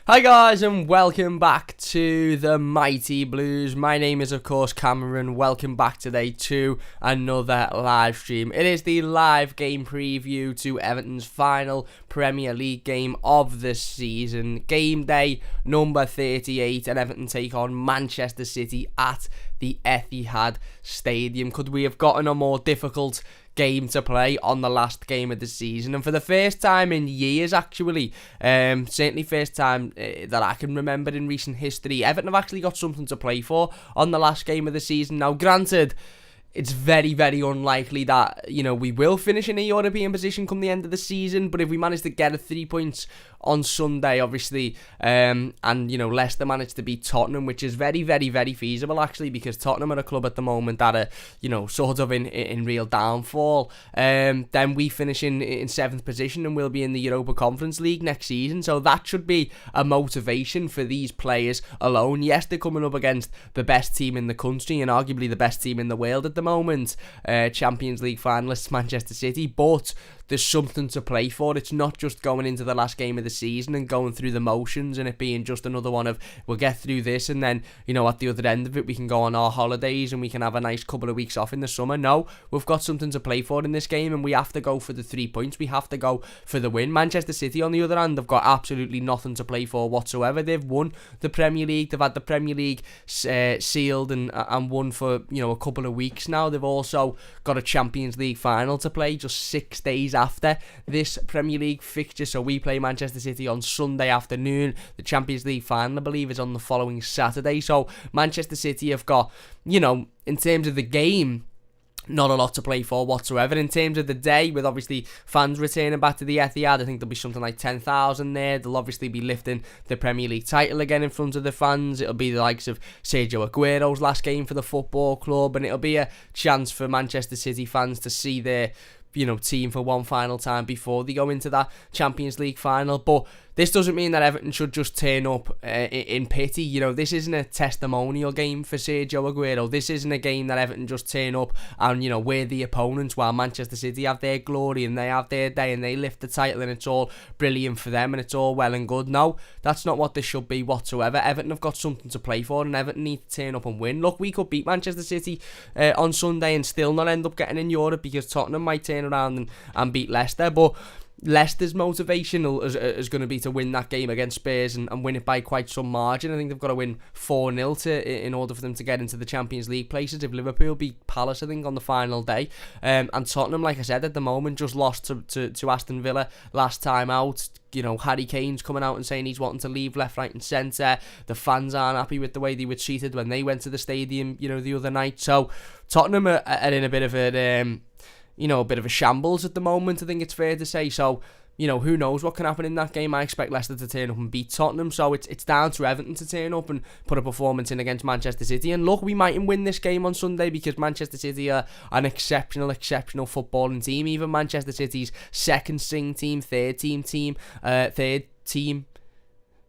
Hi guys and welcome back to the Mighty Blues. My name is of course Cameron. Welcome back today to another live stream. It is the live game preview to Everton's final Premier League game of the season. Game day number 38 and Everton take on Manchester City at the Etihad Stadium. Could we have gotten a more difficult game to play on the last game of the season? And for the first time in years, actually, certainly first time that I can remember in recent history, Everton have actually got something to play for on the last game of the season. Now, granted, it's very, very unlikely that, we will finish in a European position come the end of the season, but if we manage to get a 3 points on Sunday, obviously, and, Leicester managed to beat Tottenham, which is very, very, very feasible, actually, because Tottenham are a club at the moment that are, sort of in real downfall. Then we finish in 7th position and we'll be in the Europa Conference League next season, so that should be a motivation for these players alone. Yes, they're coming up against the best team in the country and arguably the best team in the world at the moment, Champions League finalists Manchester City, but there's something to play for. It's not just going into the last game of the season and going through the motions and it being just another one of, we'll get through this and then, at the other end of it we can go on our holidays and we can have a nice couple of weeks off in the summer. No, we've got something to play for in this game and we have to go for the 3 points. We have to go for the win. Manchester City, on the other hand, have got absolutely nothing to play for whatsoever. They've won the Premier League. They've had the Premier League sealed and won for, a couple of weeks now. They've also got a Champions League final to play just 6 days after this Premier League fixture. So we play Manchester City on Sunday afternoon. The Champions League final, I believe, is on the following Saturday. So Manchester City have got, in terms of the game, not a lot to play for whatsoever. In terms of the day, with obviously fans returning back to the Etihad, I think there'll be something like 10,000 there. They'll obviously be lifting the Premier League title again in front of the fans. It'll be the likes of Sergio Aguero's last game for the football club, and it'll be a chance for Manchester City fans to see their team for one final time before they go into that Champions League final. But this doesn't mean that Everton should just turn up in pity. This isn't a testimonial game for Sergio Aguero. This isn't a game that Everton just turn up and, we're the opponents while Manchester City have their glory and they have their day and they lift the title and it's all brilliant for them and it's all well and good. No, that's not what this should be whatsoever. Everton have got something to play for and Everton need to turn up and win. Look, we could beat Manchester City on Sunday and still not end up getting in Europe because Tottenham might turn around and beat Leicester, but Leicester's motivation is going to be to win that game against Spurs and win it by quite some margin. I think they've got to win 4-0 in order for them to get into the Champions League places. If Liverpool beat Palace, I think, on the final day, and Tottenham, like I said, at the moment just lost to Aston Villa last time out. Harry Kane's coming out and saying he's wanting to leave left, right and centre. The fans aren't happy with the way they were treated when they went to the stadium, the other night. So Tottenham are in a bit of a bit of a shambles at the moment, I think it's fair to say. So, who knows what can happen in that game. I expect Leicester to turn up and beat Tottenham. So it's down to Everton to turn up and put a performance in against Manchester City. And look, we mightn't win this game on Sunday because Manchester City are an exceptional footballing team. Even Manchester City's second string team, third string team,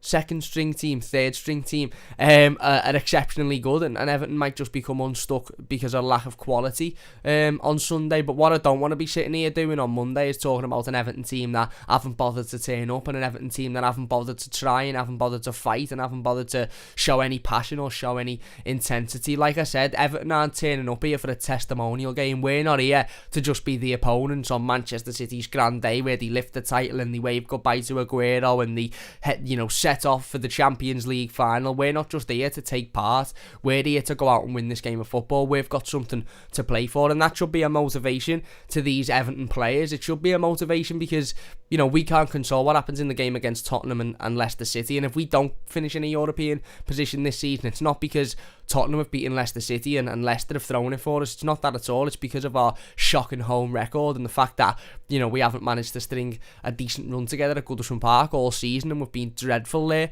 third string team are exceptionally good and Everton might just become unstuck because of lack of quality on Sunday. But what I don't want to be sitting here doing on Monday is talking about an Everton team that haven't bothered to turn up and an Everton team that haven't bothered to try and haven't bothered to fight and haven't bothered to show any passion or show any intensity. Like I said, Everton aren't turning up here for a testimonial game. We're not here to just be the opponents on Manchester City's grand day where they lift the title and they wave goodbye to Aguero and they set off for the Champions League final. We're not just here to take part. We're here to go out and win this game of football. We've got something to play for, and that should be a motivation to these Everton players. It should be a motivation because, we can't control what happens in the game against Tottenham and Leicester City, and if we don't finish in a European position this season, it's not because Tottenham have beaten Leicester City and Leicester have thrown it for us. It's not that at all. It's because of our shocking home record and the fact that, we haven't managed to string a decent run together at Goodison Park all season and we've been dreadful there.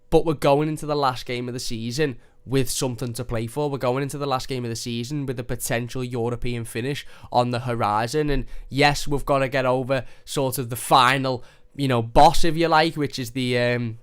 But we're going into the last game of the season with something to play for. We're going into the last game of the season with a potential European finish on the horizon. And yes, we've got to get over sort of the final, boss, if you like, which is the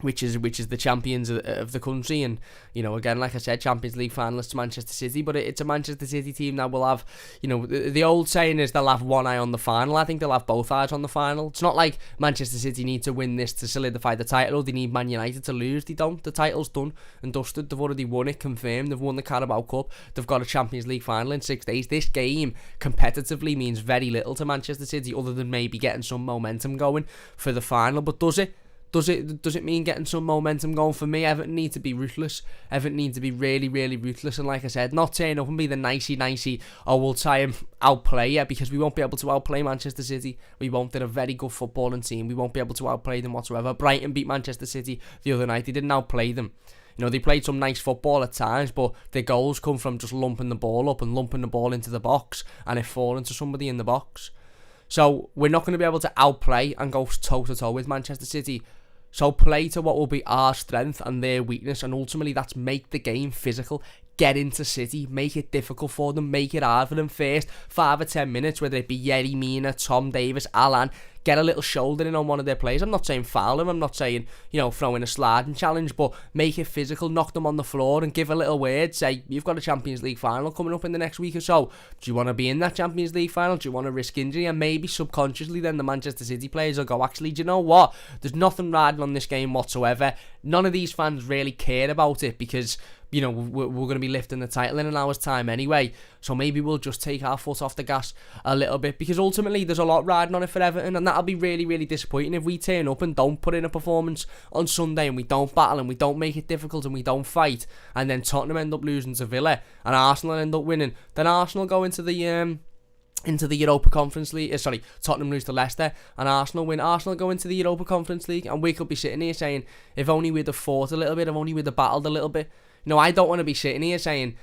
which is the champions of the country. And again, like I said, Champions League finalists Manchester City, but it's a Manchester City team that will have, the old saying is they'll have one eye on the final. I think they'll have both eyes on the final. It's not like Manchester City need to win this to solidify the title, or they need Man United to lose. They don't. The title's done and dusted. They've already won it, confirmed. They've won the Carabao Cup. They've got a Champions League final in 6 days. This game competitively means very little to Manchester City, other than maybe getting some momentum going for the final. But does it? Does it mean getting some momentum going? For me, Everton need to be ruthless. Everton need to be really, really ruthless. And like I said, not turn up and be the nicey, we'll try and outplay you, because we won't be able to outplay Manchester City. We won't. They're a very good footballing team. We won't be able to outplay them whatsoever. Brighton beat Manchester City the other night. They didn't outplay them. They played some nice football at times, but their goals come from just lumping the ball up and lumping the ball into the box and it falling to somebody in the box. So we're not going to be able to outplay and go toe-to-toe with Manchester City. So play to what will be our strength and their weakness, and ultimately that's make the game physical. Get into City, make it difficult for them, make it hard for them first 5 or 10 minutes, whether it be Yerry Mina, Tom Davis, Alan. Get a little shoulder in on one of their players. I'm not saying foul them, I'm not saying, throw in a sliding challenge, but make it physical, knock them on the floor and give a little word. Say, you've got a Champions League final coming up in the next week or so. Do you want to be in that Champions League final? Do you want to risk injury? And maybe subconsciously then the Manchester City players will go, actually, do you know what? There's nothing riding on this game whatsoever. None of these fans really care about it, because we're going to be lifting the title in an hour's time anyway, so maybe we'll just take our foot off the gas a little bit, because ultimately there's a lot riding on it for Everton, and that'll be really, really disappointing if we turn up and don't put in a performance on Sunday, and we don't battle, and we don't make it difficult, and we don't fight, and then Tottenham end up losing to Villa, and Arsenal end up winning. Then Arsenal go into the Europa Conference League. Tottenham lose to Leicester and Arsenal win. Arsenal go into the Europa Conference League, and we could be sitting here saying, if only we'd have fought a little bit, if only we'd have battled a little bit. I don't want to be sitting here saying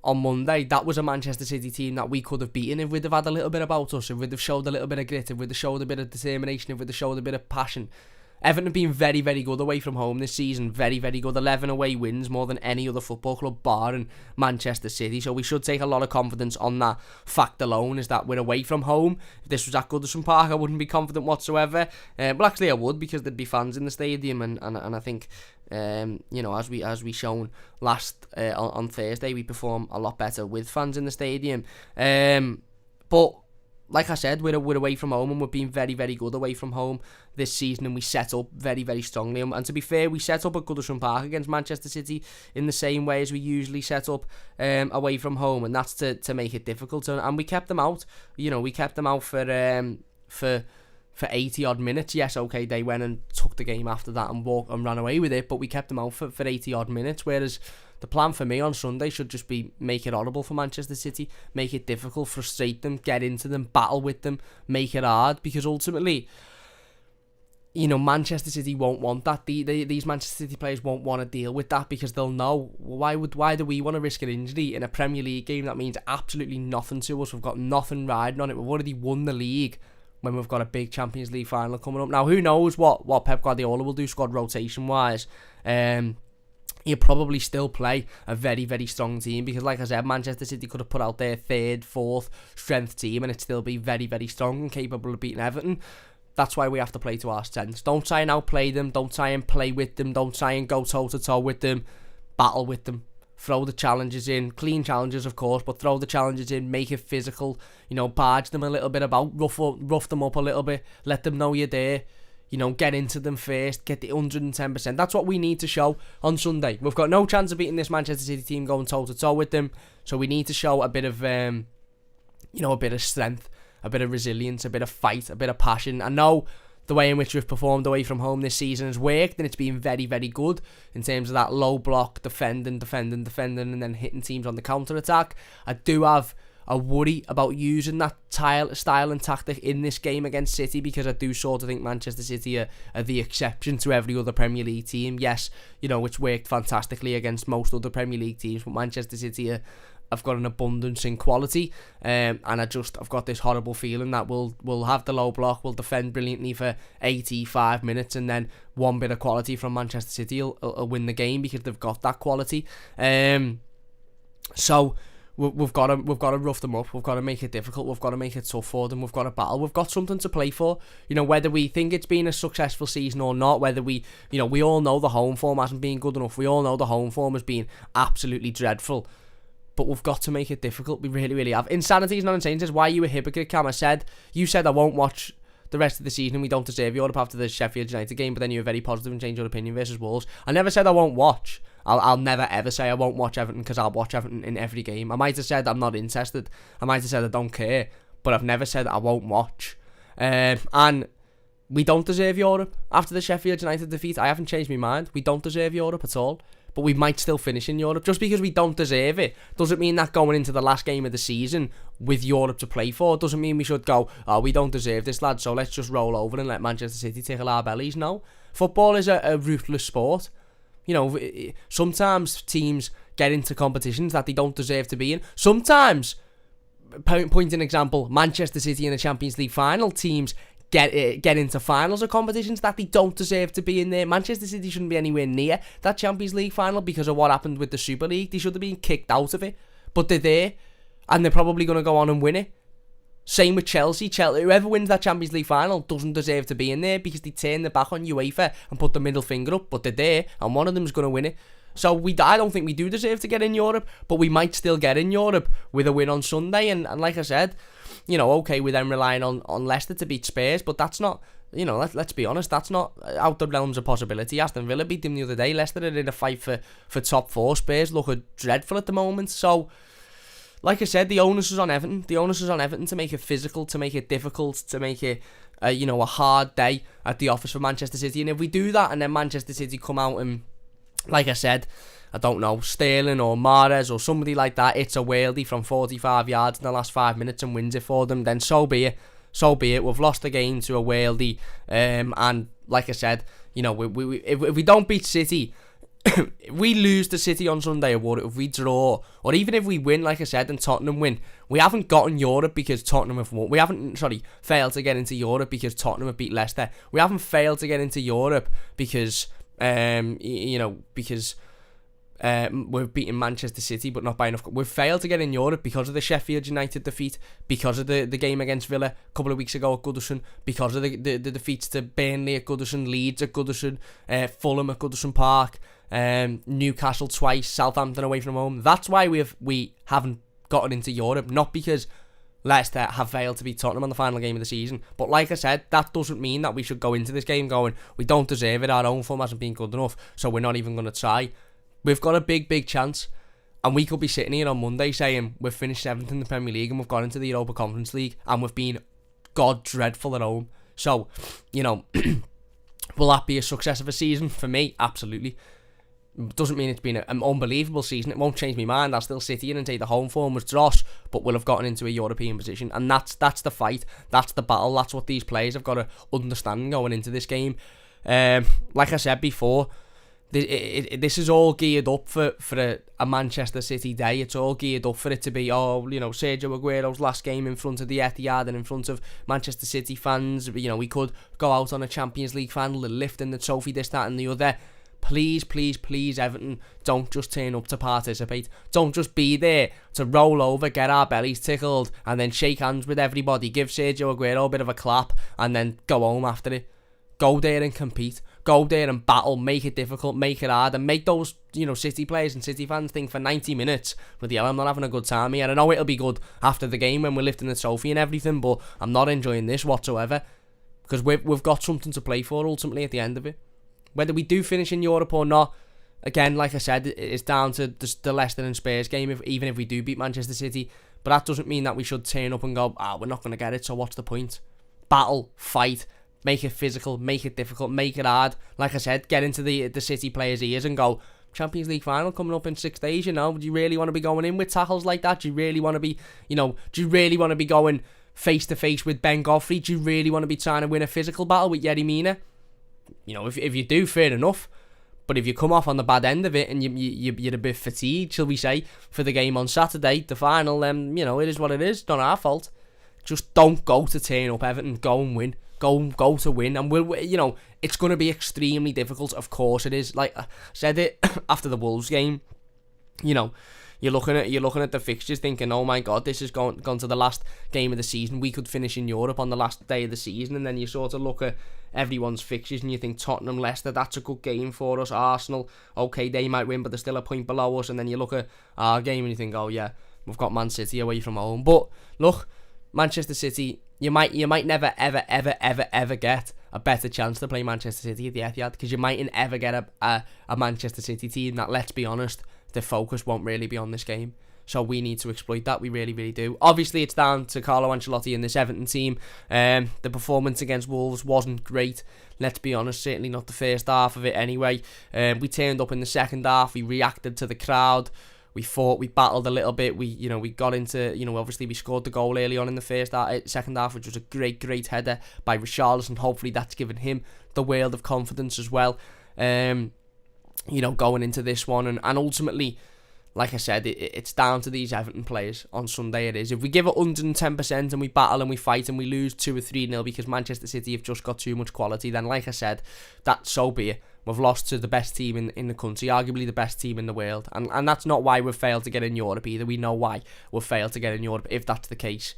on Monday that was a Manchester City team that we could have beaten if we'd have had a little bit about us, if we'd have showed a little bit of grit, if we'd have showed a bit of determination, if we'd have showed a bit of passion. Everton have been very, very good away from home this season. Very, very good. 11 away wins, more than any other football club barring Manchester City. So we should take a lot of confidence on that fact alone, is that we're away from home. If this was at Goodison Park, I wouldn't be confident whatsoever. But actually I would, because there'd be fans in the stadium, and I think as we shown last on Thursday, we perform a lot better with fans in the stadium. But like I said, we're away from home, and we've been very, very good away from home this season, and we set up very, very strongly. And to be fair, we set up at Goodison Park against Manchester City in the same way as we usually set up away from home, and that's to make it difficult. And we kept them out. We kept them out for 80 odd minutes. Yes, okay, they went and took the game after that and ran away with it, but we kept them out for 80 odd minutes. Whereas the plan for me on Sunday should just be make it horrible for Manchester City, make it difficult, frustrate them, get into them, battle with them, make it hard, because ultimately, Manchester City won't want that. These Manchester City players won't want to deal with that, because they'll know, why do we want to risk an injury in a Premier League game that means absolutely nothing to us? We've got nothing riding on it. We've already won the league when we've got a big Champions League final coming up. Now, who knows what Pep Guardiola will do squad rotation wise. He'll probably still play a very, very strong team, because like I said, Manchester City could have put out their 3rd, 4th strength team and it'd still be very, very strong and capable of beating Everton. That's why we have to play to our strengths. Don't try and outplay them, don't try and play with them, don't try and go toe-to-toe with them, battle with them. Throw the challenges in, clean challenges of course, but throw the challenges in, make it physical, barge them a little bit about, rough them up a little bit, let them know you're there. Get into them first, get the 110%. That's what we need to show on Sunday. We've got no chance of beating this Manchester City team going toe-to-toe with them, so we need to show a bit of, a bit of strength, a bit of resilience, a bit of fight, a bit of passion. I know the way in which we've performed away from home this season has worked, and it's been very, very good in terms of that low block, defending, and then hitting teams on the counter-attack. I do have a worry about using that style and tactic in this game against City, because I do sort of think Manchester City are the exception to every other Premier League team. Yes, it's worked fantastically against most other Premier League teams, but Manchester City have got an abundance in quality, and I've got this horrible feeling that we'll have the low block, we'll defend brilliantly for 85 minutes, and then one bit of quality from Manchester City will win the game, because they've got that quality. So we've got to rough them up. We've got to make it difficult. We've got to make it tough for them. We've got to battle. We've got something to play for. You know, whether we think it's been a successful season or not, whether we all know the home form hasn't been good enough. We all know the home form has been absolutely dreadful. But we've got to make it difficult. We really, really have. Insanity is not insane. Says, why are you a hypocrite, Cam? You said I won't watch the rest of the season and we don't deserve Europe after the Sheffield United game, but then you were very positive and changed your opinion versus Wolves. I never said I won't watch. I'll never ever say I won't watch Everton, because I'll watch Everton in every game. I might have said I'm not interested. I might have said I don't care, but I've never said I won't watch. And we don't deserve Europe after the Sheffield United defeat. I haven't changed my mind. We don't deserve Europe at all. But we might still finish in Europe. Just because we don't deserve it doesn't mean that going into the last game of the season with Europe to play for doesn't mean we should go, oh, we don't deserve this, lad, so let's just roll over and let Manchester City tickle our bellies. No. Football is a ruthless sport. You know, sometimes teams get into competitions that they don't deserve to be in. Sometimes, point an example, Manchester City in the Champions League final, teams get into finals of competitions that they don't deserve to be in there. Manchester City shouldn't be anywhere near that Champions League final because of what happened with the Super League. They should have been kicked out of it, but they're there, and they're probably going to go on and win it. Same with Chelsea. Whoever wins that Champions League final doesn't deserve to be in there because they turn their back on UEFA and put the middle finger up, but they're there, and one of them is going to win it. So I don't think we do deserve to get in Europe, but we might still get in Europe with a win on Sunday. And like I said, you know, okay, we're then relying on Leicester to beat Spurs, but that's not, you know, let's be honest, that's not out the realms of possibility. Aston Villa beat them the other day. Leicester are in a fight for top four. Spurs look dreadful at the moment. So, like I said, the onus is on Everton. The onus is on Everton to make it physical, to make it difficult, to make it, a hard day at the office for Manchester City. And if we do that and then Manchester City come out and, like I said, I don't know, Sterling or Mahrez or somebody like that, it's a worldie from 45 yards in the last 5 minutes and wins it for them, then so be it. So be it. We've lost the game to a worldie. And like I said, you know, if we don't beat City, if we lose to City on Sunday, or if we draw, or even if we win, like I said, and Tottenham win, we haven't gotten Europe because Tottenham have won. We haven't, failed to get into Europe because Tottenham have beat Leicester. We haven't failed to get into Europe because, we've beaten Manchester City, but not by enough. We've failed to get in Europe because of the Sheffield United defeat, because of the game against Villa a couple of weeks ago at Goodison, because of the defeats to Burnley at Goodison, Leeds at Goodison, Fulham at Goodison Park, Newcastle twice, Southampton away from home. That's why we haven't gotten into Europe, not because Leicester have failed to beat Tottenham on the final game of the season. But like I said, that doesn't mean that we should go into this game going, we don't deserve it, our own form hasn't been good enough, so we're not even going to try. We've got a big chance, and we could be sitting here on Monday saying we've finished 7th in the Premier League and we've gone into the Europa Conference League and we've been god dreadful at home. So, you know, will that be a success of a season? For me, absolutely. Doesn't mean it's been an unbelievable season. It won't change my mind. I'll still sit here and say the home form was dross, but we'll have gotten into a European position, and that's the fight, that's the battle, that's what these players have got to understand going into this game. Like I said before, this is all geared up for a Manchester City day. It's all geared up for it to be, Sergio Aguero's last game in front of the Etihad and in front of Manchester City fans. You know, we could go out on a Champions League final, lifting the trophy, this, that and the other. Please, Everton, don't just turn up to participate. Don't just be there to roll over, get our bellies tickled, and then shake hands with everybody, give Sergio Aguero a bit of a clap, and then go home after it. Go there and compete. Go there and battle, make it difficult, make it hard, and make those, City players and City fans think for 90 minutes, I'm not having a good time here. I know it'll be good after the game when we're lifting the trophy and everything, but I'm not enjoying this whatsoever, because we've got something to play for ultimately at the end of it. Whether we do finish in Europe or not, again, like I said, it's down to the Leicester and Spurs game, even if we do beat Manchester City, but that doesn't mean that we should turn up and go, we're not going to get it, so what's the point? Battle, fight, make it physical, make it difficult, make it hard. Like I said, get into the City players' ears and go, Champions League final coming up in 6 days, do you really want to be going in with tackles like that? Do you really want to be, going face to face with Ben Godfrey? Do you really want to be trying to win a physical battle with Yerry Mina? If you do, fair enough. But if you come off on the bad end of it and you're a bit fatigued, shall we say, for the game on Saturday, the final, then, it is what it is. Not our fault. Just don't go to turn up, Everton. Go and win. Go to win. And it's going to be extremely difficult. Of course it is. Like I said it after the Wolves game. You're looking at the fixtures thinking, oh my god, this has gone to the last game of the season. We could finish in Europe on the last day of the season. And then you sort of look at everyone's fixtures and you think Tottenham, Leicester, that's a good game for us. Arsenal, okay, they might win, but they're still a point below us. And then you look at our game and you think, oh yeah, we've got Man City away from home. But look, Manchester City, you might never ever get a better chance to play Manchester City at the Etihad, because you mightn't ever get a Manchester City team that, let's be honest, the focus won't really be on this game. So we need to exploit that. We really, really do. Obviously, it's down to Carlo Ancelotti and this Everton team. The performance against Wolves wasn't great. Let's be honest, certainly not the first half of it anyway. We turned up in the second half. We reacted to the crowd. We fought, we battled a little bit. We got into, obviously we scored the goal early on in the second half, which was a great header by Richarlison. Hopefully that's given him the world of confidence as well. Going into this one, and ultimately, like I said, it's down to these Everton players on Sunday. It is. If we give it 110% and we battle and we fight and we lose 2 or 3-0 because Manchester City have just got too much quality, then like I said, that so be it. We've lost to the best team in the country, arguably the best team in the world. And that's not why we've failed to get in Europe either. We know why we've failed to get in Europe, if that's the case.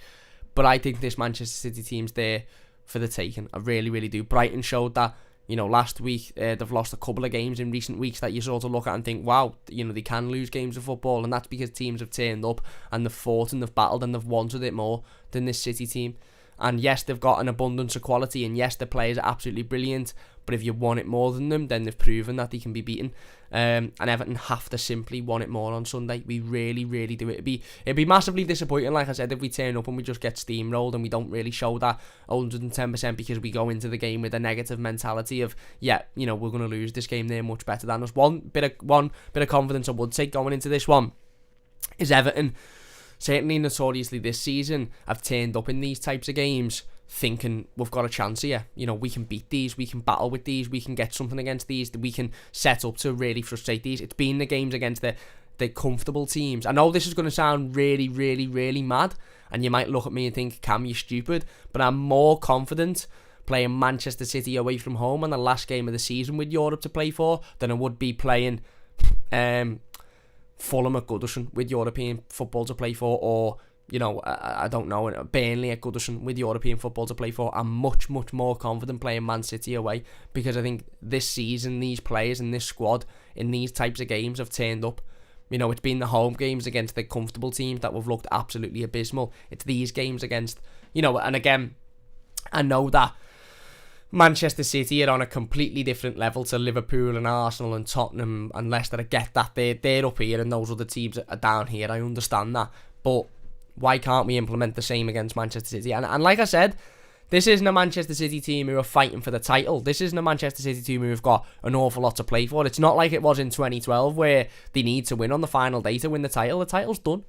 But I think this Manchester City team's there for the taking. I really, really do. Brighton showed that. Last week, they've lost a couple of games in recent weeks that you sort of look at and think, wow, they can lose games of football. And that's because teams have turned up and they've fought and they've battled and they've wanted it more than this City team. And yes, they've got an abundance of quality, and yes, the players are absolutely brilliant. But if you want it more than them, then they've proven that they can be beaten. And Everton have to simply want it more on Sunday. We really, really do. It'd be massively disappointing, like I said, if we turn up and we just get steamrolled and we don't really show that 110% because we go into the game with a negative mentality of, we're going to lose this game. They're much better than us. One bit of confidence I would take going into this one is Everton, certainly notoriously this season, have turned up in these types of games thinking we've got a chance here. We can beat these, we can battle with these, we can get something against these, we can set up to really frustrate these. It's been the games against the comfortable teams. I know this is going to sound really, really, really mad, and you might look at me and think, Cam, you're stupid, but I'm more confident playing Manchester City away from home on the last game of the season with Europe to play for than I would be playing Fulham at Goodison with European football to play for, or I don't know, Burnley at Goodison with European football to play for. I'm much more confident playing Man City away, because I think this season these players in this squad in these types of games have turned up. It's been the home games against the comfortable teams that we've looked absolutely abysmal. It's these games against, and again, I know that Manchester City are on a completely different level to Liverpool and Arsenal and Tottenham and Leicester. I get that they're up here and those other teams are down here. I understand that, but why can't we implement the same against Manchester City? And like I said, this isn't a Manchester City team who are fighting for the title. This isn't a Manchester City team who have got an awful lot to play for. It's not like it was in 2012 where they need to win on the final day to win the title. The title's done.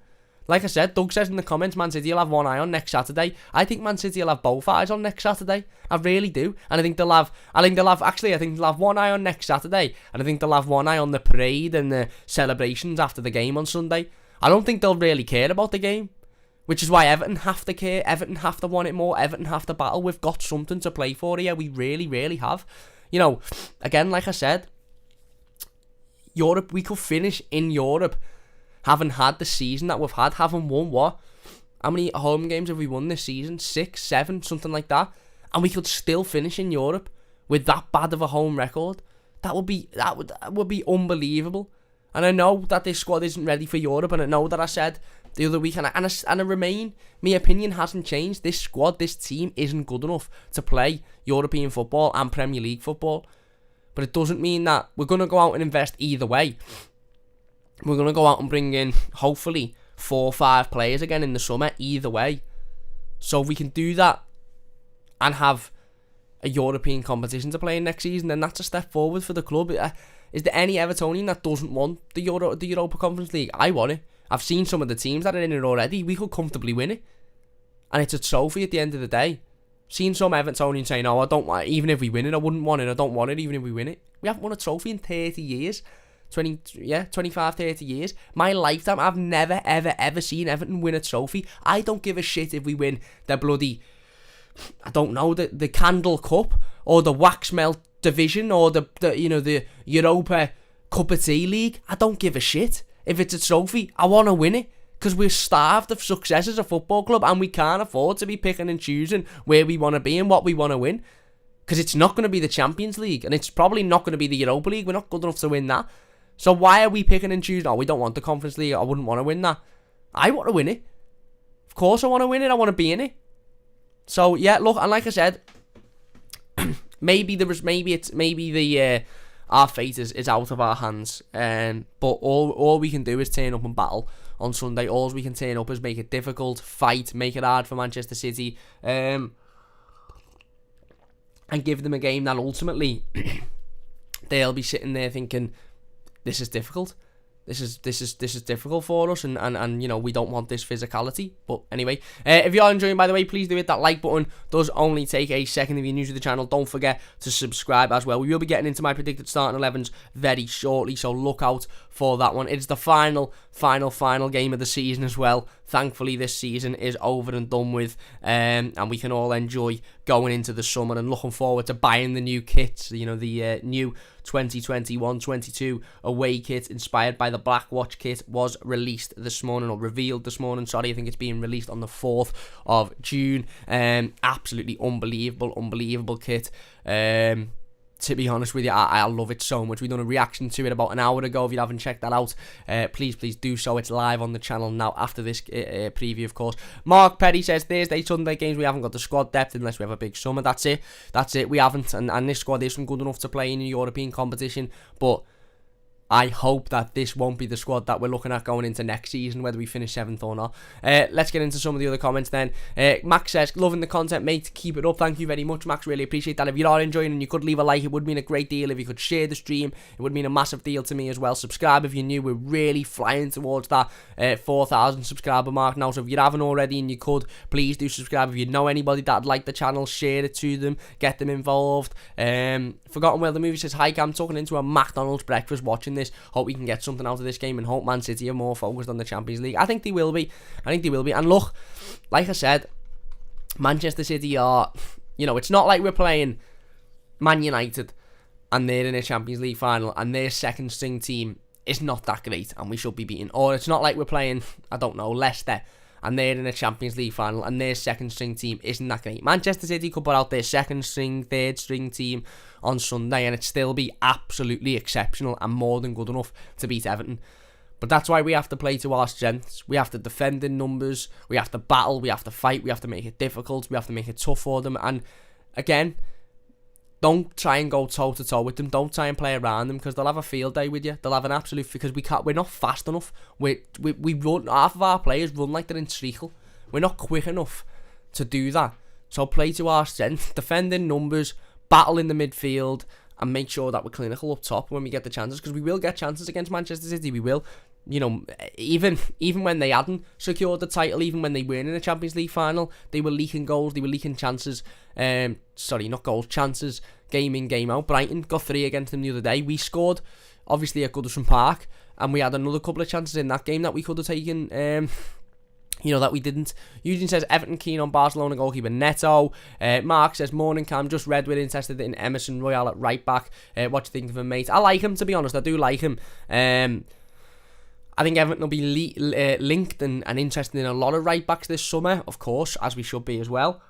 Like I said, Doug says in the comments, Man City will have one eye on next Saturday. I think Man City will have both eyes on next Saturday. I really do. And I think they'll have one eye on next Saturday. And I think they'll have one eye on the parade and the celebrations after the game on Sunday. I don't think they'll really care about the game, which is why Everton have to care. Everton have to want it more. Everton have to battle. We've got something to play for here. We really, really have. Again, like I said, Europe, we could finish in Europe having had the season that we've had, having won what? How many home games have we won this season? 6, 7, something like that. And we could still finish in Europe with that bad of a home record. That would be unbelievable. And I know that this squad isn't ready for Europe, and I know that I said the other week, and I remain, my opinion hasn't changed. This squad, this team isn't good enough to play European football and Premier League football. But it doesn't mean that we're going to go out and invest either way. We're going to go out and bring in, hopefully, 4 or 5 players again in the summer, either way. So if we can do that and have a European competition to play in next season, then that's a step forward for the club. Is there any Evertonian that doesn't want the Europa Conference League? I want it. I've seen some of the teams that are in it already. We could comfortably win it. And it's a trophy at the end of the day. Seen some Evertonians saying, I don't want it. Even if we win it, I wouldn't want it. I don't want it even if we win it. We haven't won a trophy in 30 years. 25, 30 years. My lifetime, I've never, ever seen Everton win a trophy. I don't give a shit if we win the bloody, I don't know, the Candle Cup or the Wax Melt Division or the Europa Cup of Tea League. I don't give a shit. If it's a trophy, I want to win it. Because we're starved of success as a football club, and we can't afford to be picking and choosing where we want to be and what we want to win. Because it's not going to be the Champions League, and it's probably not going to be the Europa League. We're not good enough to win that. So why are we picking and choosing? Oh, we don't want the Conference League. I wouldn't want to win that. I want to win it. Of course I want to win it. I want to be in it. So yeah, look, and like I said, maybe our fate is out of our hands. But all we can do is turn up and battle on Sunday. All we can turn up is make it difficult, fight, make it hard for Manchester City, and give them a game that ultimately they'll be sitting there thinking, this is difficult. This is difficult for us, and you know, we don't want this physicality. But anyway, if you are enjoying, by the way, please do hit that like button. Does only take a second. If you're new to the channel, don't forget to subscribe as well. We will be getting into my predicted starting 11s very shortly, so look out for that one. It's the final game of the season as well. Thankfully, this season is over and done with, and we can all enjoy going into the summer and looking forward to buying the new kits. You know, the new 2021-22 away kit inspired by the Black Watch kit was released this morning, or revealed this morning. Sorry, I think it's being released on the 4th of June. Absolutely unbelievable kit. To be honest with you, I love it so much. We've done a reaction to it about an hour ago. If you haven't checked that out, please do so. It's live on the channel now after this preview, of course. Mark Perry says, Thursday, Sunday games, we haven't got the squad depth unless we have a big summer. That's it. We haven't. And this squad isn't good enough to play in a European competition. But I hope that this won't be the squad that we're looking at going into next season, whether we finish 7th or not. Let's get into some of the other comments then. Max says, loving the content, mate. Keep it up. Thank you very much, Max. Really appreciate that. If you are enjoying and you could leave a like, it would mean a great deal. If you could share the stream, it would mean a massive deal to me as well. Subscribe if you're new. We're really flying towards that 4,000 subscriber mark now. So if you haven't already and you could, please do subscribe. If you know anybody that'd like the channel, share it to them. Get them involved. Forgotten Where the Movie says, hi, Cam. Talking into a McDonald's breakfast watching this. Hope we can get something out of this game, and hope Man City are more focused on the Champions League. I think they will be. And look, like I said, Manchester City are, you know, it's not like we're playing Man United and they're in a Champions League final and their second string team is not that great and we should be beaten. Or it's not like we're playing, I don't know, Leicester and they're in a Champions League final and their second string team isn't that great. Manchester City could put out their second string, third string team on Sunday and it'd still be absolutely exceptional and more than good enough to beat Everton. But that's why we have to play to our strengths. We have to defend in numbers, we have to battle, we have to fight, we have to make it difficult, we have to make it tough for them. And again, don't try and go toe-to-toe with them. Don't try and play around them, because they'll have a field day with you. They'll have an absolute... Because we're not fast enough. We run... Half of our players run like they're in treacle. We're not quick enough to do that. So play to our strength. Defend in numbers. Battle in the midfield. And make sure that we're clinical up top when we get the chances. Because we will get chances against Manchester City. We will. You know, even when they hadn't secured the title, even when they weren't in a Champions League final, they were leaking goals, they were leaking chances. Sorry, not goals, chances, game in, game out. Brighton got 3 against them the other day. We scored, obviously, at Goodison Park, and we had another couple of chances in that game that we could have taken, you know, that we didn't. Eugene says, Everton keen on Barcelona goalkeeper Neto. Mark says, morning Cam, just read we're interested in Emerson Royal at right back. What do you think of him, mate? I like him, to be honest. I do like him. I think Everton will be linked and interested in a lot of right backs this summer, of course, as we should be as well.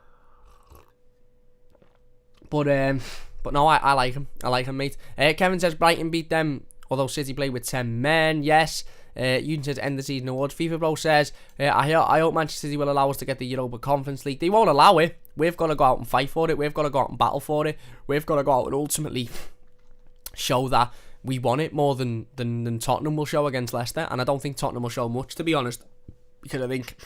But no, I like him. I like him, mate. Kevin says Brighton beat them, although City played with 10 men. Yes. Eugene says end the season awards. FIFA Bro says, I hope Manchester City will allow us to get the Europa Conference League. They won't allow it. We've got to go out and fight for it. We've got to go out and battle for it. We've got to go out and ultimately show that we want it more than Tottenham will show against Leicester. And I don't think Tottenham will show much, to be honest, because I think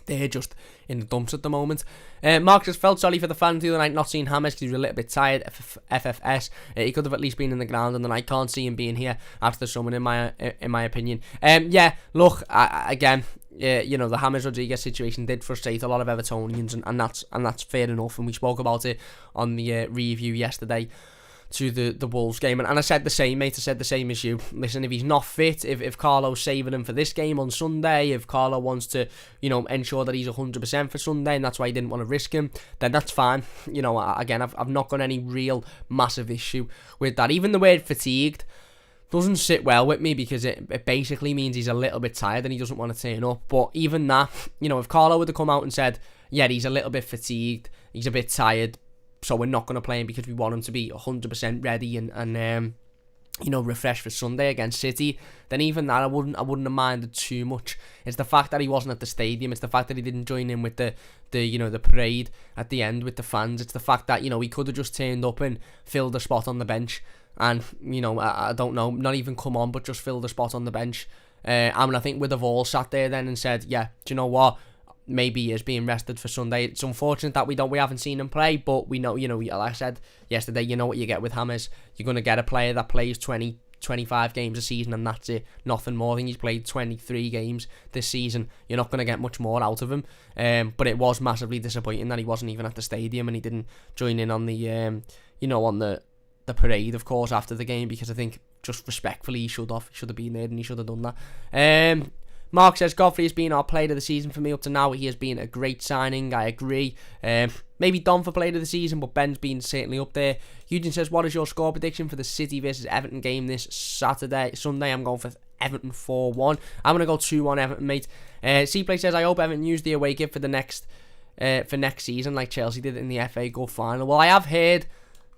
they're just in the dumps at the moment. Mark just felt sorry for the fans the other night not seeing James because he was a little bit tired. FFS, he could have at least been in the ground, and then I can't see him being here after the summer, in my opinion. Yeah, look, again, you know, the James Rodriguez situation did frustrate a lot of Evertonians, and that's fair enough, and we spoke about it on the review yesterday to the Wolves game, and I said the same, mate. I said the same as you. Listen, if he's not fit, if Carlo's saving him for this game on Sunday, if Carlo wants to, you know, ensure that he's 100% for Sunday, and that's why he didn't want to risk him, then that's fine. You know, again, I've not got any real massive issue with that. Even the word fatigued, doesn't sit well with me, because it basically means he's a little bit tired and he doesn't want to turn up. But even that, if Carlo would have come out and said, yeah, he's a little bit fatigued, he's a bit tired, so we're not going to play him because we want him to be 100% ready and refreshed for Sunday against City, then even that I wouldn't have minded too much. It's the fact that he wasn't at the stadium. It's the fact that he didn't join in with the parade at the end with the fans. It's the fact that he could have just turned up and filled a spot on the bench, and I don't know, not even come on, but just filled a spot on the bench. I think we'd have all sat there then and said, yeah, do you know what? Maybe he is being rested for Sunday. It's unfortunate that we haven't seen him play, but we know, like I said yesterday, you know what you get with Hammers. You're going to get a player that plays 20, 25 games a season, and that's it. Nothing more. I think he's played 23 games this season. You're not going to get much more out of him. But it was massively disappointing that he wasn't even at the stadium and he didn't join in on the, on the parade, of course, after the game, because I think just respectfully he should have been there and he should have done that. Mark says, Godfrey has been our player of the season for me up to now. He has been a great signing. I agree. Maybe Don for player of the season, but Ben's been certainly up there. Eugene says, what is your score prediction for the City versus Everton game this Sunday? I'm going for Everton 4-1. I'm going to go 2-1 Everton, mate. C-Play says, I hope Everton use the away kit for next season like Chelsea did in the FA Cup final. Well, I have heard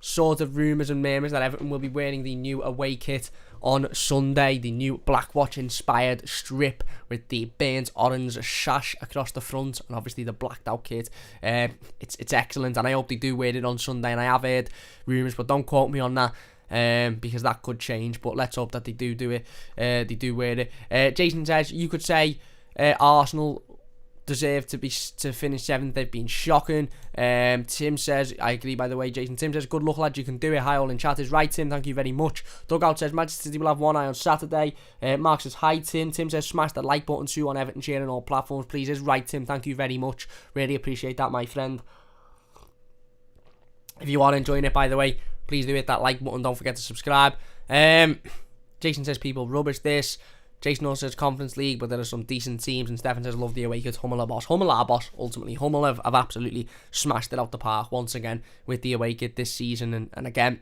sort of rumours and murmurs that Everton will be wearing the new away kit on Sunday, the new Blackwatch inspired strip with the burnt orange sash across the front and obviously the blacked out kit. It's excellent, and I hope they do wear it on Sunday, and I have heard rumours, but don't quote me on that, because that could change, but let's hope that they do it. They do wear it. Jason says, you could say Arsenal deserve to finish 7th. They've been shocking. Tim says, I agree, by the way, Jason. Tim says, good luck, lads, you can do it. Hi all in chat is right, Tim, thank you very much. Dugout says, Manchester City will have one eye on Saturday. Mark says, hi Tim. Tim says, smash the like button too on Everton, sharing all platforms, please. Is right, Tim, thank you very much. Really appreciate that, my friend. If you are enjoying it, by the way, please do hit that like button, don't forget to subscribe. Jason says, people rubbish this. Jason also says Conference League, but there are some decent teams. And Stefan says, love the away kit. Hummel our boss. Hummel our boss, ultimately. Hummel have absolutely smashed it out the park once again with the away kit this season. And again,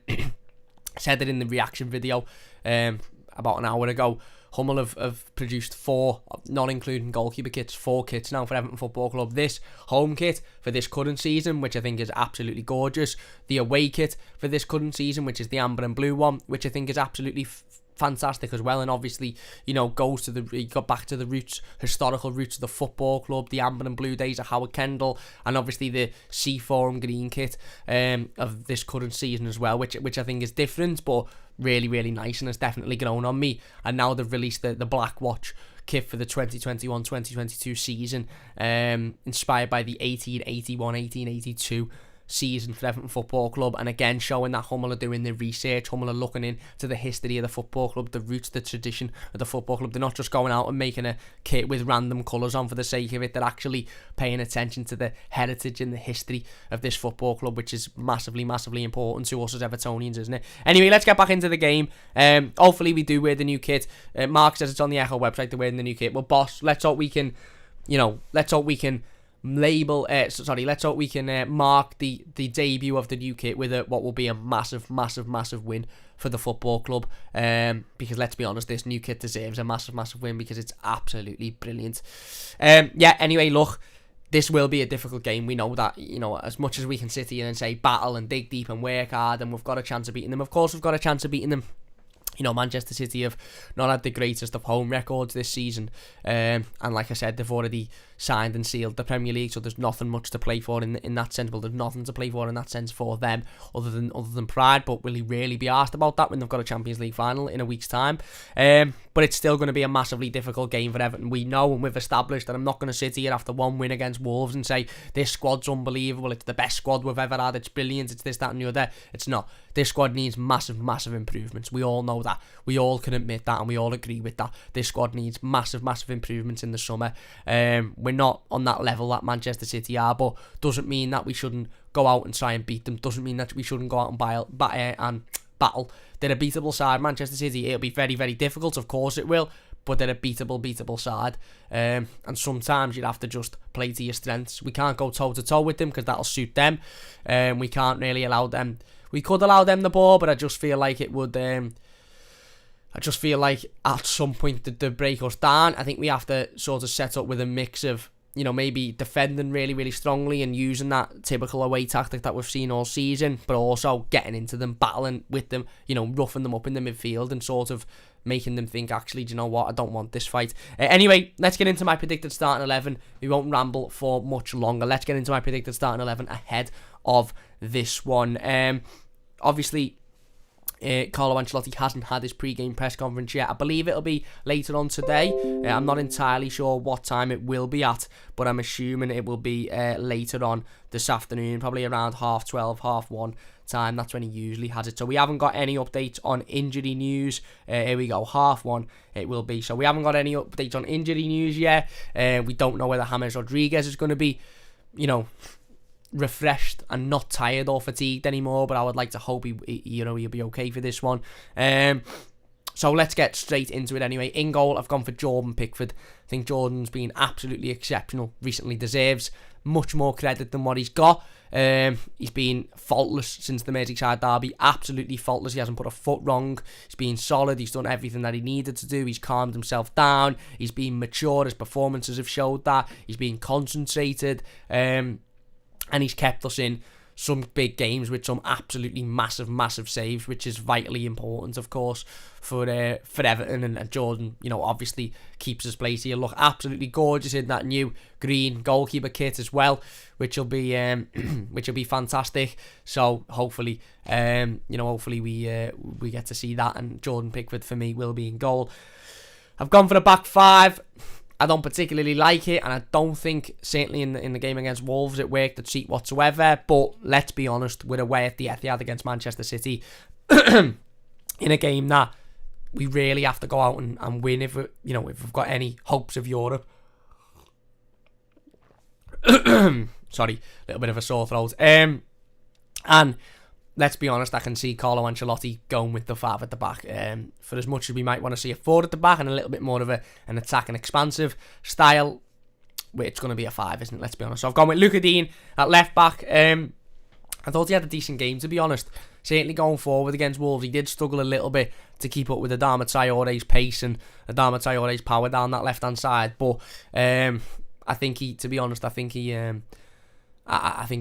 said it in the reaction video about an hour ago. Hummel have produced 4, not including goalkeeper kits, 4 kits now for Everton Football Club. This home kit for this current season, which I think is absolutely gorgeous. The away kit for this current season, which is the amber and blue one, which I think is absolutely fantastic as well, and obviously goes to he got back to the historical roots of the football club, the amber and blue days of Howard Kendall, and obviously the C4 green kit of this current season as well, which I think is different but really, really nice, and has definitely grown on me. And now they've released the Blackwatch kit for the 2021-2022 season, inspired by the 1881-1882 season for Everton Football Club, and again showing that Hummel are doing their research. Hummel are looking into the history of the football club, the roots, the tradition of the football club. They're not just going out and making a kit with random colours on for the sake of it. They're actually paying attention to the heritage and the history of this football club, which is massively, massively important to us as Evertonians, isn't it? Anyway, let's get back into the game. Hopefully we do wear the new kit. Mark says it's on the Echo website, they're wearing the new kit. Well, boss, let's hope we can mark the debut of the new kit with what will be a massive, massive, massive win for the football club, because let's be honest, this new kit deserves a massive, massive win because it's absolutely brilliant. Anyway, look, this will be a difficult game. We know that, as much as we can sit here and say battle and dig deep and work hard and we've got a chance of beating them, of course we've got a chance of beating them. Manchester City have not had the greatest of home records this season, and like I said, they've already signed and sealed the Premier League, so there's nothing much to play for in that sense. Well, there's nothing to play for in that sense for them other than pride. But will he really be asked about that when they've got a Champions League final in a week's time? But it's still going to be a massively difficult game for Everton. We know and we've established that I'm not going to sit here after one win against Wolves and say this squad's unbelievable, it's the best squad we've ever had, it's brilliant, it's this, that and the other. It's not. This squad needs massive, massive improvements. We all know that. We all can admit that, and we all agree with that. This squad needs massive, massive improvements in the summer. We're not on that level that Manchester City are, but doesn't mean that we shouldn't go out and try and beat them. Doesn't mean that we shouldn't go out and battle. They're a beatable side, Manchester City. It'll be very, very difficult, of course it will, but they're a beatable side. And sometimes you'd have to just play to your strengths. We can't go toe-to-toe with them because that'll suit them. We can't really allow them. We could allow them the ball, but I just feel like it would... I just feel like at some point they break us down. I think we have to sort of set up with a mix of, maybe defending really, really strongly and using that typical away tactic that we've seen all season, but also getting into them, battling with them, roughing them up in the midfield and sort of making them think, actually, do you know what, I don't want this fight. Anyway, let's get into my predicted starting 11. We won't ramble for much longer. Let's get into my predicted starting 11 ahead of this one. Obviously, Carlo Ancelotti hasn't had his pre-game press conference yet. I believe it'll be later on today. I'm not entirely sure what time it will be at, but I'm assuming it will be later on this afternoon, probably around 12:30, 1:30 time. That's when he usually has it. So we haven't got any updates on injury news. Here we go, 1:30 it will be. So we haven't got any updates on injury news yet. We don't know whether James Rodriguez is going to be, refreshed and not tired or fatigued anymore, but I would like to hope he'll be okay for this one. So let's get straight into it anyway. In goal, I've gone for Jordan Pickford. I think Jordan's been absolutely exceptional recently, deserves much more credit than what he's got. He's been faultless since the Merseyside derby, absolutely faultless. He hasn't put a foot wrong. He's been solid. He's done everything that he needed to do. He's calmed himself down. He's been mature. His performances have showed that. He's been concentrated. And he's kept us in some big games with some absolutely massive saves, which is vitally important, of course, for Everton. And Jordan, obviously keeps his place. He'll look absolutely gorgeous in that new green goalkeeper kit as well, which will be fantastic. So hopefully, hopefully we get to see that. And Jordan Pickford for me will be in goal. I've gone for the back five. I don't particularly like it, and I don't think, certainly in the game against Wolves, it worked a treat whatsoever. But let's be honest, we're away at the Etihad against Manchester City in a game that we really have to go out and win if we've got any hopes of Europe. Sorry, a little bit of a sore throat. And let's be honest, I can see Carlo Ancelotti going with the five at the back. For as much as we might want to see a four at the back and a little bit more of an attack and expansive style, it's going to be a five, isn't it? Let's be honest. So I've gone with Luca Dean at left back. I thought he had a decent game, to be honest. Certainly going forward against Wolves, he did struggle a little bit to keep up with Adama Traore's pace and Adama Traore's power down that left-hand side. But I think he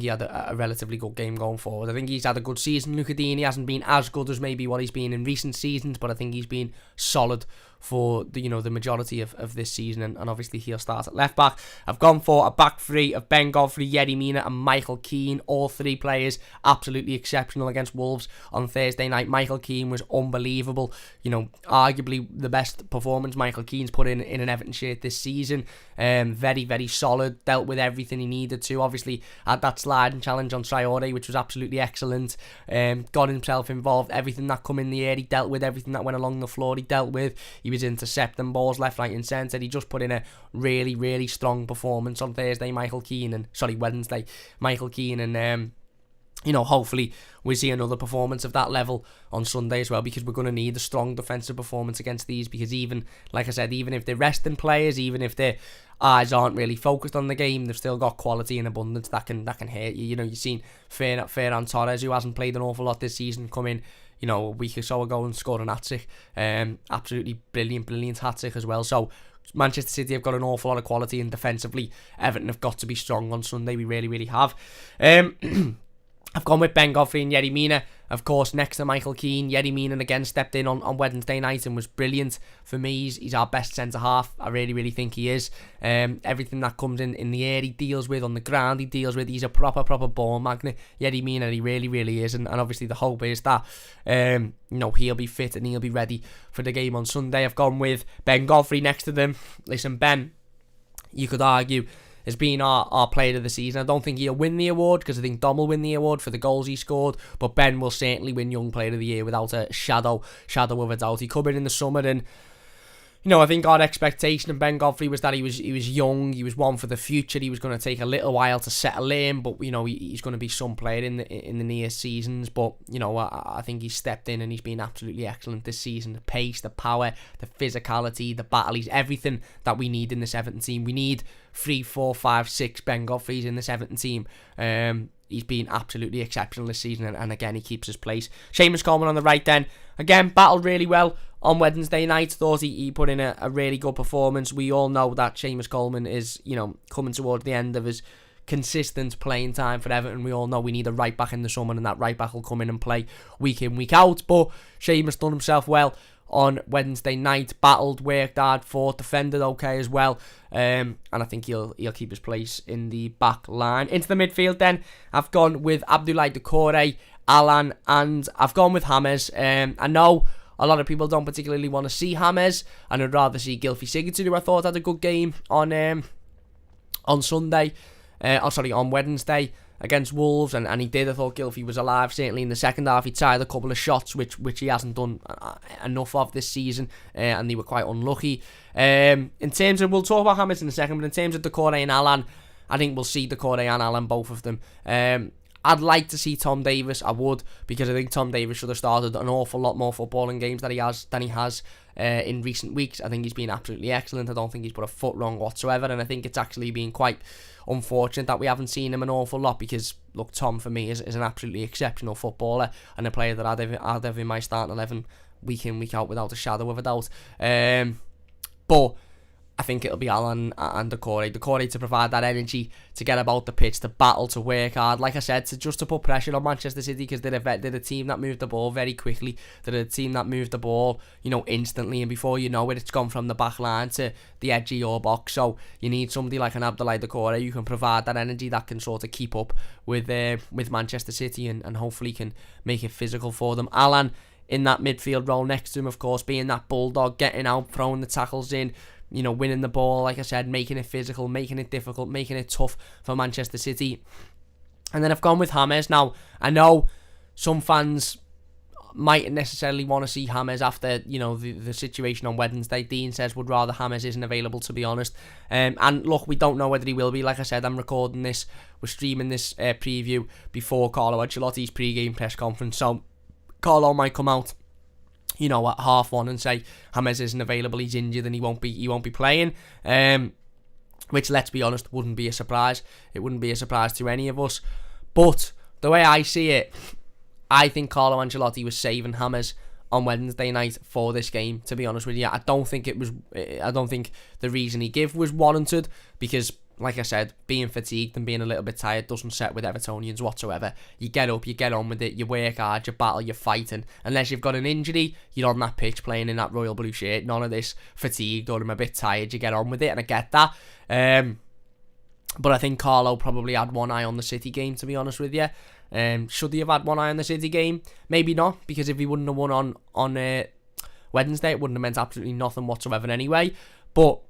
had a relatively good game going forward. I think he's had a good season, Luca Dean. He hasn't been as good as maybe what he's been in recent seasons, but I think he's been solid for the majority of this season, and obviously he'll start at left back. I've gone for a back three of Ben Godfrey, Yerry Mina and Michael Keane. All three players absolutely exceptional against Wolves on Thursday night. Michael Keane was unbelievable. Arguably the best performance Michael Keane's put in an Everton shirt this season. Very, very solid. Dealt with everything he needed to. Obviously had that sliding challenge on Traore, which was absolutely excellent. Got himself involved. Everything that come in the air, he dealt with. Everything that went along the floor, he dealt with. He was intercepting balls left, right and centre. He just put in a really, really strong performance on Wednesday, Michael Keane. And hopefully we see another performance of that level on Sunday as well, because we're going to need a strong defensive performance against these, because even if they're resting players, even if their eyes aren't really focused on the game, they've still got quality in abundance that can hurt you. You've seen Ferran Torres, who hasn't played an awful lot this season, come in a week or so ago and scored an hat-trick. Absolutely brilliant hat-trick as well. So Manchester City have got an awful lot of quality, and defensively Everton have got to be strong on Sunday. We really, really have. I've gone with Ben Godfrey and Yerry Mina, of course, next to Michael Keane. Yerry Mina again stepped in on Wednesday night and was brilliant. For me, he's our best centre-half. I really, really think he is. Everything that comes in the air, he deals with. On the ground, he deals with. He's a proper ball magnet. Yerry Mina, he really, really is. And obviously the hope is that he'll be fit and he'll be ready for the game on Sunday. I've gone with Ben Godfrey next to them. Listen, Ben, you could argue, has been our player of the season. I don't think he'll win the award, because I think Dom will win the award for the goals he scored, but Ben will certainly win Young Player of the Year without a shadow of a doubt. He come in the summer, and I think our expectation of Ben Godfrey was that he was young, he was one for the future, he was going to take a little while to settle in, but he's going to be some player in the near seasons. But I think he's stepped in and he's been absolutely excellent this season. The pace, the power, the physicality, the battle, he's everything that we need in this Everton team. We need 3, 4, 5, 6 Ben Godfreys in this Everton team. He's been absolutely exceptional this season, and again, he keeps his place. Seamus Coleman on the right then. Again, battled really well on Wednesday night. Thought he put in a really good performance. We all know that Seamus Coleman is, coming towards the end of his consistent playing time for Everton. We all know we need a right back in the summer, and that right back will come in and play week in, week out. But Seamus done himself well on Wednesday night, battled, worked hard, fought, defended okay as well, and I think he'll keep his place in the back line. Into the midfield then, I've gone with Abdoulaye Doucouré, Alan, and I've gone with James. I know a lot of people don't particularly want to see James, and I'd rather see Gylfi Sigurdsson, who I thought had a good game on Wednesday against Wolves, and he did. I thought Gylfi was alive, certainly in the second half. He tried a couple of shots, which he hasn't done enough of this season, and they were quite unlucky. In terms of, we'll talk about James in a second, but in terms of Doucouré and Alan, I think we'll see Doucouré and Alan, both of them. I'd like to see Tom Davies, I would, because I think Tom Davies should have started an awful lot more footballing games than he has in recent weeks. I think he's been absolutely excellent. I don't think he's put a foot wrong whatsoever, and I think it's actually been quite unfortunate that we haven't seen him an awful lot, because look, Tom for me is an absolutely exceptional footballer and a player that I'd have in my starting 11 week in, week out without a shadow of a doubt. But I think it'll be Alan and Doucouré to provide that energy, to get about the pitch, to battle, to work hard. Like I said, to put pressure on Manchester City, because they're a team that moved the ball very quickly. They're a team that moved the ball, instantly, and before you know it, it's gone from the back line to the edge of your box. So you need somebody like an Abdoulaye Doucouré who can provide that energy, that can sort of keep up with Manchester City, and hopefully can make it physical for them. Alan in that midfield role next to him, of course, being that bulldog, getting out, throwing the tackles in, winning the ball, like I said, making it physical, making it difficult, making it tough for Manchester City. And then I've gone with James. Now, I know some fans mightn't necessarily want to see James after, the situation on Wednesday. Dean says would rather James isn't available, to be honest. And look, we don't know whether he will be. Like I said, I'm recording this, we're streaming this preview before Carlo Ancelotti's pre-game press conference. So Carlo might come out, at 1:30 and say James isn't available, he's injured and he won't be playing. Which, let's be honest, wouldn't be a surprise. It wouldn't be a surprise to any of us. But the way I see it, I think Carlo Ancelotti was saving James on Wednesday night for this game, to be honest with you. I don't think the reason he gave was warranted, because, like I said, being fatigued and being a little bit tired doesn't set with Evertonians whatsoever. You get up, you get on with it, you work hard, you battle, you're fighting. Unless you've got an injury, you're on that pitch playing in that royal blue shirt. None of this fatigued or I'm a bit tired, you get on with it, and I get that. But I think Carlo probably had one eye on the City game, to be honest with you. Should he have had one eye on the City game? Maybe not, because if he wouldn't have won on Wednesday, it wouldn't have meant absolutely nothing whatsoever anyway. But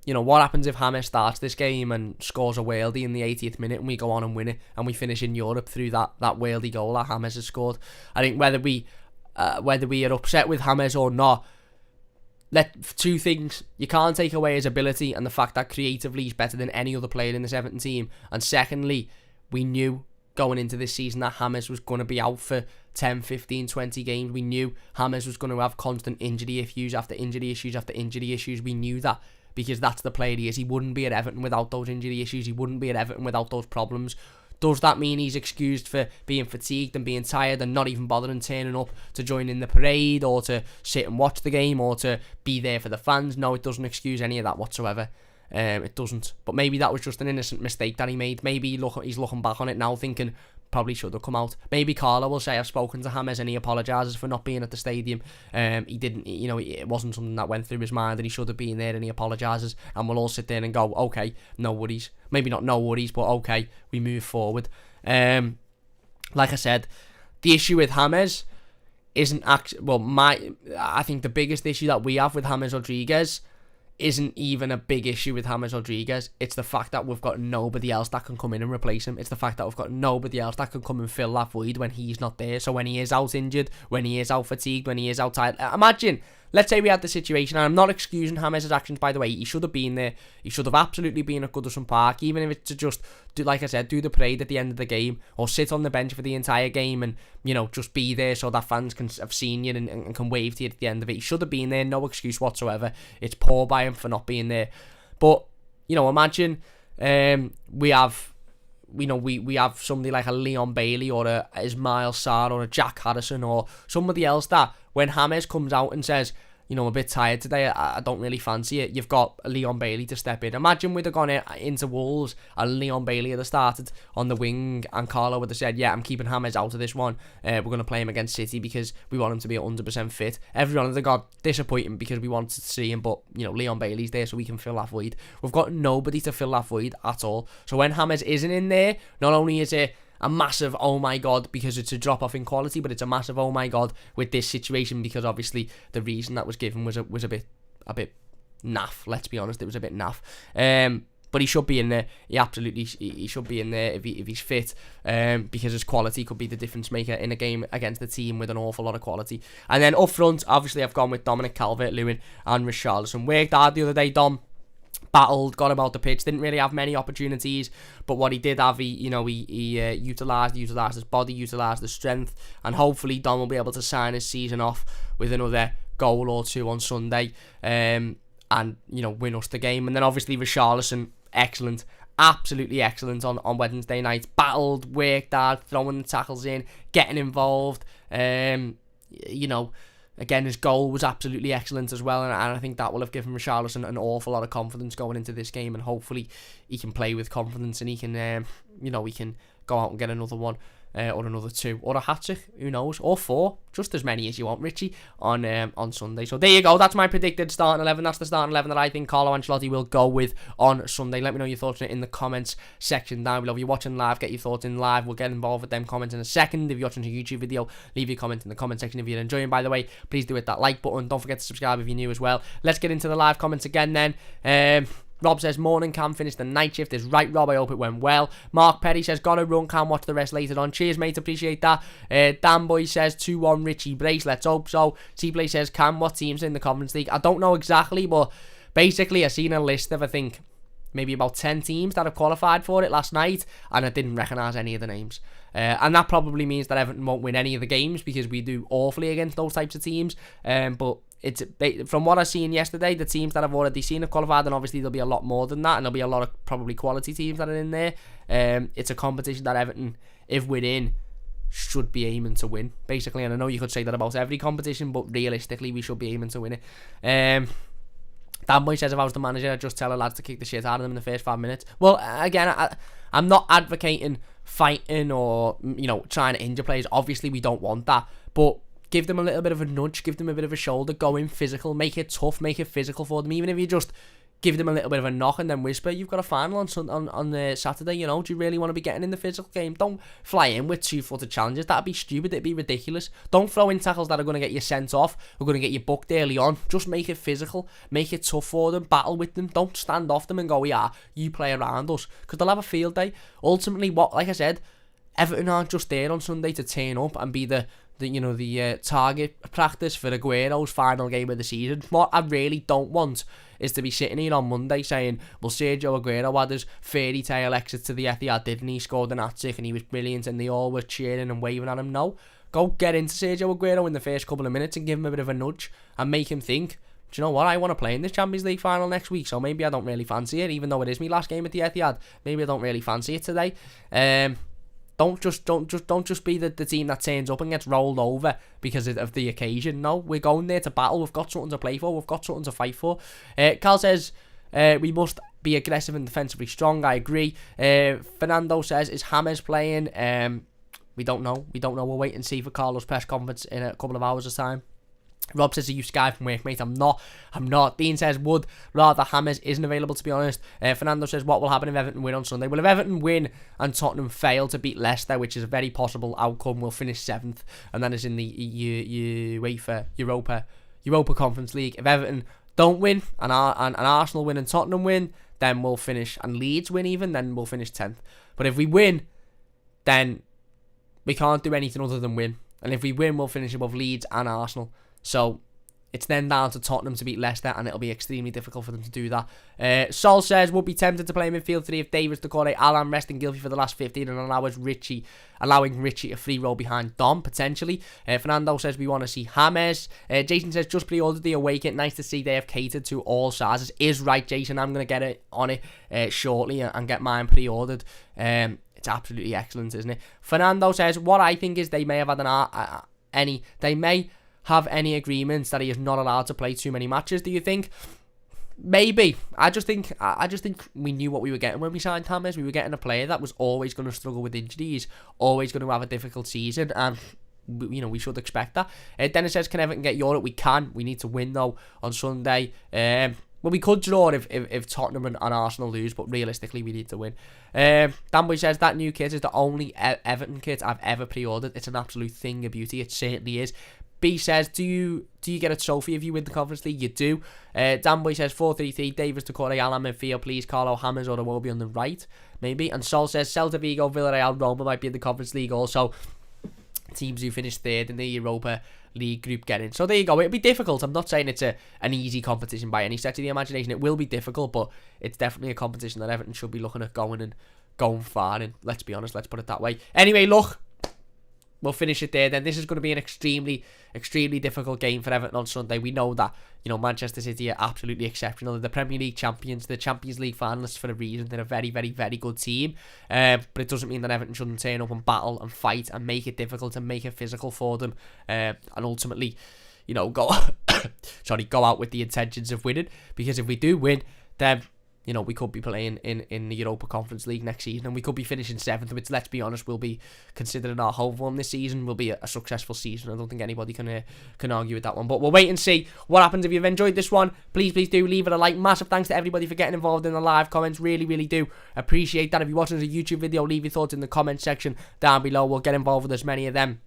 what happens if James starts this game and scores a worldie in the 80th minute and we go on and win it and we finish in Europe through that worldie goal that James has scored? I think whether we are upset with James or not, two things. You can't take away his ability and the fact that creatively he's better than any other player in this Everton team. And secondly, we knew going into this season that James was going to be out for 10, 15, 20 games. We knew James was going to have constant injury issues after injury issues after injury issues. We knew that, because that's the player he is. He wouldn't be at Everton without those injury issues. He wouldn't be at Everton without those problems. Does that mean he's excused for being fatigued and being tired and not even bothering turning up to join in the parade or to sit and watch the game or to be there for the fans? No, it doesn't excuse any of that whatsoever. It doesn't. But maybe that was just an innocent mistake that he made. Maybe he's looking back on it now thinking, probably should have come out. Maybe Carlo will say I've spoken to James and he apologises for not being at the stadium. He didn't, it wasn't something that went through his mind and he should have been there, and he apologises, and we'll all sit there and go, okay, no worries. Maybe not no worries, but okay, we move forward. Like I said, the issue with James isn't I think the biggest issue that we have with James Rodriguez isn't even a big issue with James Rodriguez. It's the fact that we've got nobody else that can come in and replace him. It's the fact that we've got nobody else that can come and fill that void when he's not there. So when he is out injured, when he is out fatigued, when he is out tired, imagine, let's say we had the situation, and I'm not excusing James' actions, by the way. He should have been there. He should have absolutely been at Goodison Park, even if it's to just do, like I said, do the parade at the end of the game, or sit on the bench for the entire game and, just be there so that fans can have seen you and can wave to you at the end of it. He should have been there, no excuse whatsoever. It's poor by him for not being there. But, imagine we have somebody like a Leon Bailey or a Ismail Sarr or a Jack Harrison or somebody else that when James comes out and says, I'm a bit tired today. I don't really fancy it. You've got Leon Bailey to step in. Imagine we'd have gone into Wolves and Leon Bailey had started on the wing and Carlo would have said, yeah, I'm keeping James out of this one. We're going to play him against City because we want him to be 100% fit. Everyone would have got disappointing because we wanted to see him, but, Leon Bailey's there so we can fill that void. We've got nobody to fill that void at all. So when James isn't in there, not only is it a massive oh my god because it's a drop off in quality, but it's a massive oh my god with this situation because obviously the reason that was given was a bit naff. Let's be honest, it was a bit naff. But he should be in there. He should be in there if he's fit. Because his quality could be the difference maker in a game against a team with an awful lot of quality. And then up front, obviously I've gone with Dominic Calvert-Lewin and Richarlison. Worked hard the other day, Dom. Battled, got about the pitch, didn't really have many opportunities, but what he did have, he utilised his body, utilised his strength, and hopefully Dom will be able to sign his season off with another goal or two on Sunday, and win us the game. And then obviously Richarlison, excellent, absolutely excellent on Wednesday night. Battled, worked hard, throwing the tackles in, getting involved, Again, his goal was absolutely excellent as well, and I think that will have given Richarlison an awful lot of confidence going into this game, and hopefully he can play with confidence and he can, he can go out and get another one, or another two, or a hat-trick, who knows, or 4, just as many as you want, Richie, on Sunday. So there you go, that's my predicted starting 11, that's the starting 11 that I think Carlo Ancelotti will go with on Sunday. Let me know your thoughts on it in the comments section down below. If you're watching live, get your thoughts in live, we'll get involved with them comments in a second. If you're watching a YouTube video, leave your comment in the comment section if you're enjoying, by the way. Please do hit that like button, don't forget to subscribe if you're new as well. Let's get into the live comments again then. Rob says, morning Cam, finished the night shift. Is right, Rob, I hope it went well. Mark Perry says, gotta run Cam, watch the rest later on. Cheers, mate, appreciate that. Dan Boy says, 2-1 Richie Brace, let's hope so. C-Play says, Cam, what team's in the Conference League? I don't know exactly, but basically I seen a list of, I think, maybe about 10 teams that have qualified for it last night, and I didn't recognise any of the names. And that probably means that Everton won't win any of the games because we do awfully against those types of teams. But it's from what I've seen yesterday, the teams that I've already seen have qualified, and obviously there'll be a lot more than that, and there'll be a lot of probably quality teams that are in there. It's a competition that Everton, if we're in, should be aiming to win, basically. And I know you could say that about every competition, but realistically, we should be aiming to win it. Dan Boy says, if I was the manager, I'd just tell the lads to kick the shit out of them in the first 5 minutes. Well, again, I'm not advocating fighting or, trying to injure players. Obviously, we don't want that. But give them a little bit of a nudge, give them a bit of a shoulder, go in physical, make it tough, make it physical for them. Even if you just give them a little bit of a knock and then whisper, you've got a final on Saturday, do you really want to be getting in the physical game? Don't fly in with 2-footed challenges. That'd be stupid, it'd be ridiculous. Don't throw in tackles that are going to get you sent off, or going to get you booked early on. Just make it physical, make it tough for them, battle with them. Don't stand off them and go, yeah, you play around us, because they'll have a field day. Ultimately, like I said, Everton aren't just there on Sunday to turn up and be the target practice for Aguero's final game of the season. What I really don't want is to be sitting here on Monday saying, well, Sergio Aguero had his fairy tale exit to the Etihad, didn't he? Scored an hat-trick and he was brilliant and they all were cheering and waving at him. No, go get into Sergio Aguero in the first couple of minutes and give him a bit of a nudge and make him think, do you know what, I want to play in this Champions League final next week, so maybe I don't really fancy it, even though it is my last game at the Etihad. Maybe I don't really fancy it today. Don't just be the team that turns up and gets rolled over because of the occasion. No, we're going there to battle. We've got something to play for. We've got something to fight for. Carl says, we must be aggressive and defensively strong. I agree. Fernando says, is James playing? We don't know. We'll wait and see for Carlo's press conference in a couple of hours' time. Rob says, are you Sky from work, mate? I'm not. Dean says, would rather James isn't available, to be honest. Fernando says, what will happen if Everton win on Sunday? Well, if Everton win and Tottenham fail to beat Leicester, which is a very possible outcome, we'll finish 7th, and that is in the UEFA Europa Conference League. If Everton don't win and Arsenal win and Tottenham win, then we'll finish, and Leeds win even, then we'll finish 10th. But if we win, then we can't do anything other than win. And if we win, we'll finish above Leeds and Arsenal. So it's then down to Tottenham to beat Leicester, and it'll be extremely difficult for them to do that. Sol says, would be tempted to play midfield 3 if Davis, Decore, Alan resting Gylfi for the last 15 and allowing Richie a free roll behind Dom, potentially. Fernando says, we want to see James. Jason says, just pre-ordered the Awake It. Nice to see they have catered to all sizes. Is right, Jason. I'm going to get it on it shortly and get mine pre-ordered. It's absolutely excellent, isn't it? Fernando says, what I think is they may have had have any agreements that he is not allowed to play too many matches, do you think? Maybe. I just think we knew what we were getting when we signed James. We were getting a player that was always going to struggle with injuries, always going to have a difficult season, and we should expect that. Dennis says, can Everton get Europe? We can. We need to win though on Sunday. Well, we could draw if Tottenham and Arsenal lose, but realistically we need to win. Danboy says, that new kit is the only Everton kit I've ever pre-ordered. It's an absolute thing of beauty. It certainly is. B says, do you get a trophy if you win the Conference League? You do. Danboy says 4-3-3, Davis, Decore, Alan, midfield, please. Carlo, Hammers, or Iwobi on the right, maybe. And Sol says Celta Vigo, Villarreal, Roma might be in the Conference League also. Teams who finish third in the Europa League group get in. So there you go. It'll be difficult. I'm not saying it's an easy competition by any stretch of the imagination. It will be difficult, but it's definitely a competition that Everton should be looking at going far in. Let's be honest. Let's put it that way. Anyway, look. We'll finish it there then. This is going to be an extremely, extremely difficult game for Everton on Sunday. We know that, Manchester City are absolutely exceptional. They're the Premier League champions, the Champions League finalists for a reason. They're a very, very, very good team. But it doesn't mean that Everton shouldn't turn up and battle and fight and make it difficult and make it physical for them. And ultimately, go out with the intentions of winning. Because if we do win, then we could be playing in the Europa Conference League next season, and we could be finishing 7th, which, let's be honest, will be, considering our home form this season, will be a successful season. I don't think anybody can argue with that one. But we'll wait and see what happens. If you've enjoyed this one, please do leave it a like. Massive thanks to everybody for getting involved in the live comments. Really, really do appreciate that. If you're watching as a YouTube video, leave your thoughts in the comment section down below. We'll get involved with as many of them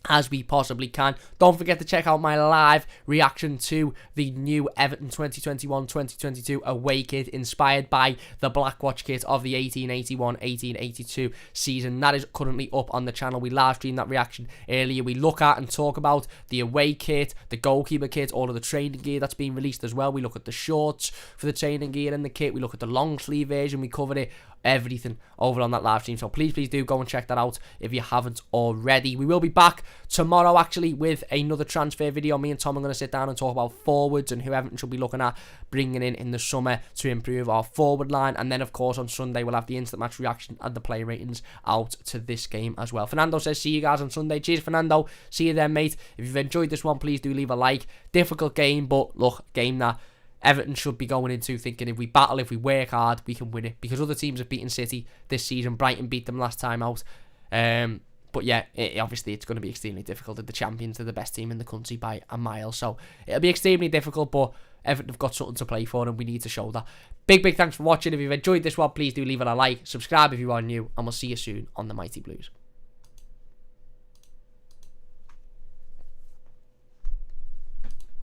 as we possibly can. Don't forget to check out my live reaction to the new Everton 2021-2022 away kit, inspired by the Blackwatch kit of the 1881-1882 season. That is currently up on the channel. We live streamed that reaction earlier. We look at and talk about the away kit, the goalkeeper kit, all of the training gear that's been released as well. We look at the shorts for the training gear and the kit. We look at the long sleeve version. We cover it, everything over on that live stream. So please do go and check that out if you haven't already. We will be back tomorrow actually with another transfer video. Me and Tom are going to sit down and talk about forwards and who Everton should be looking at bringing in the summer to improve our forward line. And then of course on Sunday we'll have the instant match reaction and the player ratings out to this game as well. Fernando says, see you guys on Sunday. Cheers, Fernando. See you then, mate. If you've enjoyed this one, please do leave a like. Difficult game, but look, game that Everton should be going into thinking if we battle, if we work hard, we can win it. Because other teams have beaten City this season. Brighton beat them last time out. But yeah, obviously it's going to be extremely difficult. The champions are the best team in the country by a mile. So it'll be extremely difficult, but Everton have got something to play for and we need to show that. Big thanks for watching. If you've enjoyed this one, please do leave it a like. Subscribe if you are new. And we'll see you soon on the Mighty Blues.